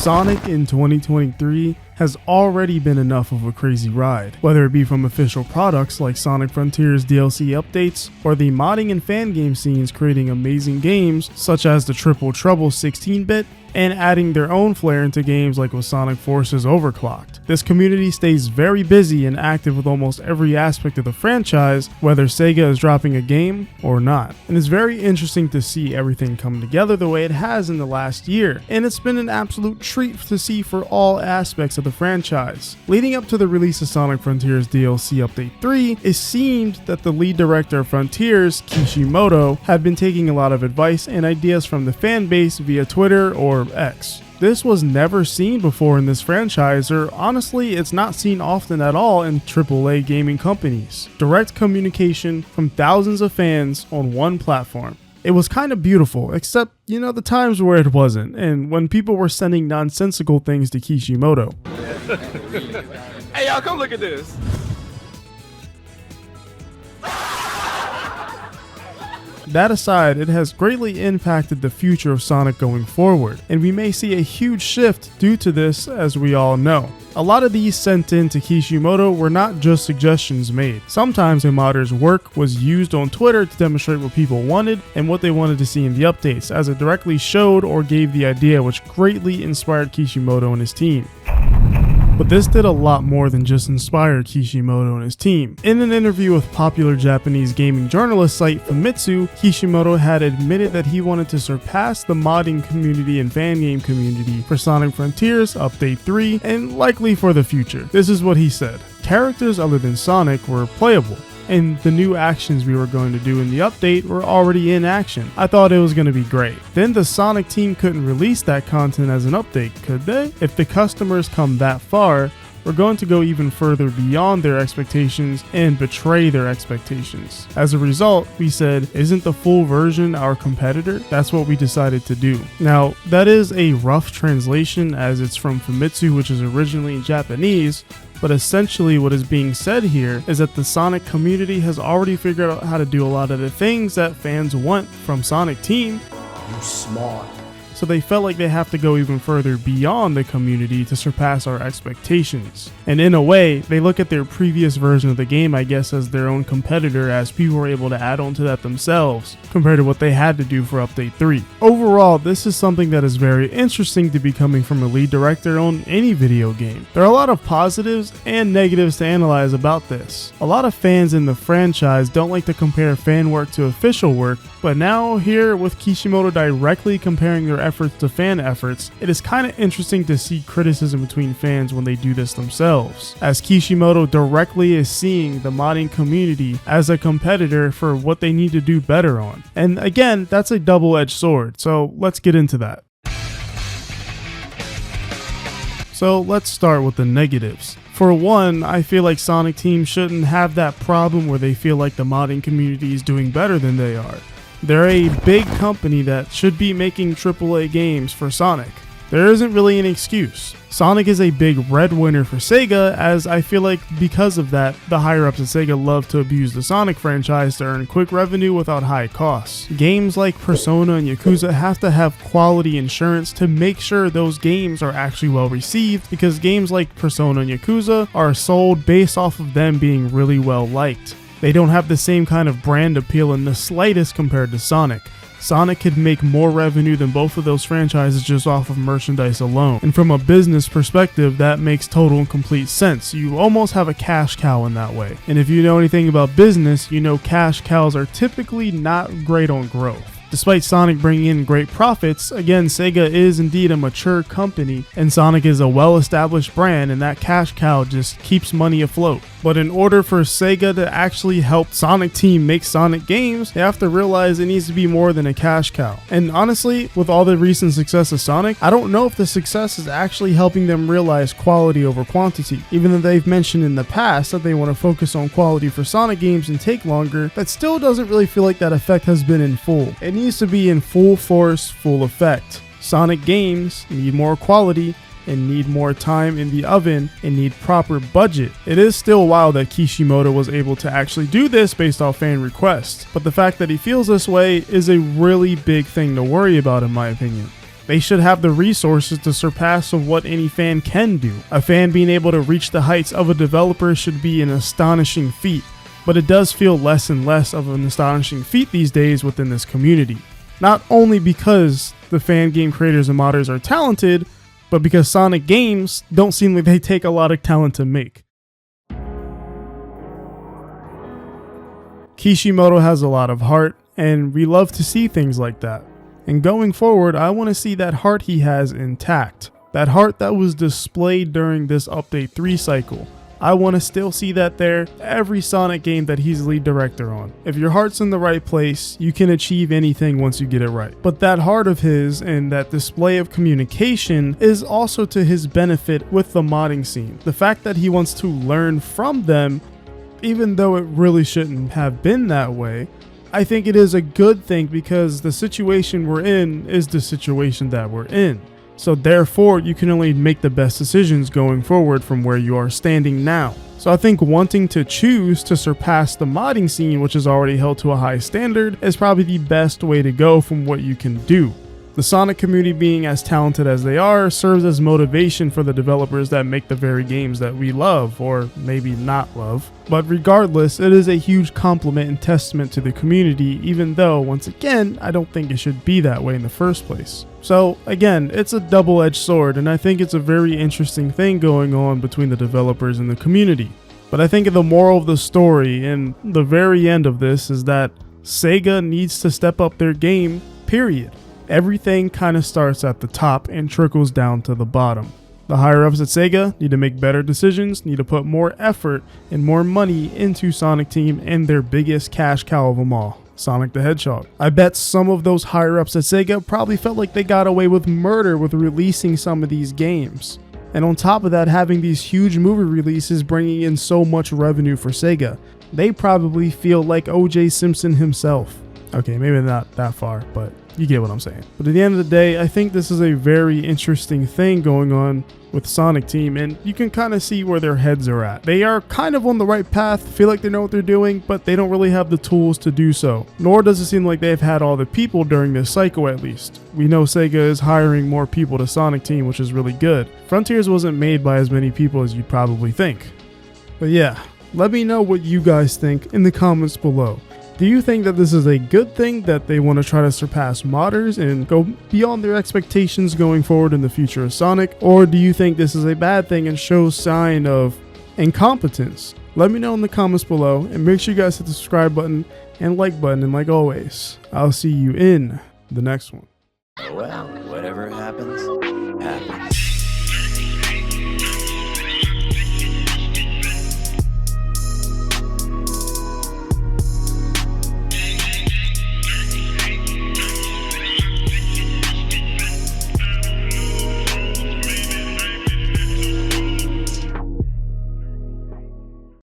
Sonic in 2023 has already been enough of a crazy ride, whether it be from official products like Sonic Frontiers DLC updates, or the modding and fan game scenes creating amazing games such as the Triple Trouble 16-bit, and adding their own flair into games like with Sonic Forces Overclocked. This community stays very busy and active with almost every aspect of the franchise, whether Sega is dropping a game or not. And it's very interesting to see everything come together the way it has in the last year, and it's been an absolute treat to see for all aspects of the franchise. Leading up to the release of Sonic Frontiers DLC Update 3, it seemed that the lead director of Frontiers, Kishimoto, had been taking a lot of advice and ideas from the fan base via Twitter or X. This was never seen before in this franchise, or honestly, it's not seen often at all in AAA gaming companies. Direct communication from thousands of fans on one platform. It was kind of beautiful, except, the times where it wasn't, and when people were sending nonsensical things to Kishimoto. Hey y'all, come look at this. That aside, it has greatly impacted the future of Sonic going forward, and we may see a huge shift due to this, as we all know. A lot of these sent in to Kishimoto were not just suggestions made. Sometimes a modder's work was used on Twitter to demonstrate what people wanted and what they wanted to see in the updates, as it directly showed or gave the idea, which greatly inspired Kishimoto and his team. But this did a lot more than just inspire Kishimoto and his team. In an interview with popular Japanese gaming journalist site Famitsu, Kishimoto had admitted that he wanted to surpass the modding community and fan game community for Sonic Frontiers Update 3 and likely for the future. This is what he said. Characters other than Sonic were playable, and the new actions we were going to do in the update were already in action. I thought it was going to be great. Then the Sonic team couldn't release that content as an update, could they? If the customers come that far, we're going to go even further beyond their expectations and betray their expectations. As a result, we said, isn't the full version our competitor? That's what we decided to do. Now, that is a rough translation as it's from Famitsu, which is originally in Japanese, but essentially what is being said here is that the Sonic community has already figured out how to do a lot of the things that fans want from Sonic Team. You smart. So they felt like they have to go even further beyond the community to surpass our expectations. And in a way, they look at their previous version of the game, I guess, as their own competitor, as people were able to add on to that themselves, compared to what they had to do for Update 3. Overall, this is something that is very interesting to be coming from a lead director on any video game. There are a lot of positives and negatives to analyze about this. A lot of fans in the franchise don't like to compare fan work to official work, but now here with Kishimoto directly comparing their efforts to fan efforts, it is kind of interesting to see criticism between fans when they do this themselves, as Kishimoto directly is seeing the modding community as a competitor for what they need to do better on. And again, that's a double-edged sword, so let's get into that. So let's start with the negatives. For one, I feel like Sonic Team shouldn't have that problem where they feel like the modding community is doing better than they are. They're a big company that should be making AAA games for Sonic. There isn't really an excuse. Sonic is a big breadwinner for Sega, as I feel like because of that, the higher ups at Sega love to abuse the Sonic franchise to earn quick revenue without high costs. Games like Persona and Yakuza have to have quality insurance to make sure those games are actually well received, because games like Persona and Yakuza are sold based off of them being really well liked. They don't have the same kind of brand appeal in the slightest compared to Sonic. Sonic could make more revenue than both of those franchises just off of merchandise alone. And from a business perspective, that makes total and complete sense. You almost have a cash cow in that way. And if you know anything about business, you know cash cows are typically not great on growth. Despite Sonic bringing in great profits, again, Sega is indeed a mature company, and Sonic is a well-established brand, and that cash cow just keeps money afloat. But in order for Sega to actually help Sonic Team make Sonic games, they have to realize it needs to be more than a cash cow. And honestly, with all the recent success of Sonic, I don't know if the success is actually helping them realize quality over quantity. Even though they've mentioned in the past that they want to focus on quality for Sonic games and take longer, that still doesn't really feel like that effect has been in full. It needs to be in full force, full effect. Sonic games need more quality and need more time in the oven and need proper budget. It is still wild that Kishimoto was able to actually do this based off fan requests, but the fact that he feels this way is a really big thing to worry about in my opinion. They should have the resources to surpass of what any fan can do. A fan being able to reach the heights of a developer should be an astonishing feat, but it does feel less and less of an astonishing feat these days within this community. Not only because the fan game creators and modders are talented, but because Sonic games don't seem like they take a lot of talent to make. Kishimoto has a lot of heart, and we love to see things like that. And going forward, I want to see that heart he has intact. That heart that was displayed during this Update 3 cycle. I want to still see that there every Sonic game that he's lead director on. If your heart's in the right place, you can achieve anything once you get it right. But that heart of his and that display of communication is also to his benefit with the modding scene. The fact that he wants to learn from them, even though it really shouldn't have been that way, I think it is a good thing because the situation we're in is the situation that we're in. So therefore, you can only make the best decisions going forward from where you are standing now. So I think wanting to choose to surpass the modding scene, which is already held to a high standard, is probably the best way to go from what you can do. The Sonic community being as talented as they are serves as motivation for the developers that make the very games that we love, or maybe not love. But regardless, it is a huge compliment and testament to the community, even though, once again, I don't think it should be that way in the first place. So again, it's a double-edged sword, and I think it's a very interesting thing going on between the developers and the community. But I think the moral of the story and the very end of this is that Sega needs to step up their game, period. Everything kind of starts at the top and trickles down to the bottom. The higher ups at Sega need to make better decisions, need to put more effort and more money into Sonic Team and their biggest cash cow of them all, Sonic the Hedgehog. I bet some of those higher ups at Sega probably felt like they got away with murder with releasing some of these games. And on top of that, having these huge movie releases bringing in so much revenue for Sega. They probably feel like O.J. Simpson himself. Okay, maybe not that far, but you get what I'm saying. But at the end of the day, I think this is a very interesting thing going on with Sonic Team, and you can kind of see where their heads are at. They are kind of on the right path, feel like they know what they're doing, but they don't really have the tools to do so. Nor does it seem like they've had all the people during this cycle at least. We know Sega is hiring more people to Sonic Team, which is really good. Frontiers wasn't made by as many people as you'd probably think. But yeah, let me know what you guys think in the comments below. Do you think that this is a good thing that they want to try to surpass modders and go beyond their expectations going forward in the future of Sonic? Or do you think this is a bad thing and shows sign of incompetence? Let me know in the comments below, and make sure you guys hit the subscribe button and like button, and like always, I'll see you in the next one. Well, whatever happens, happens.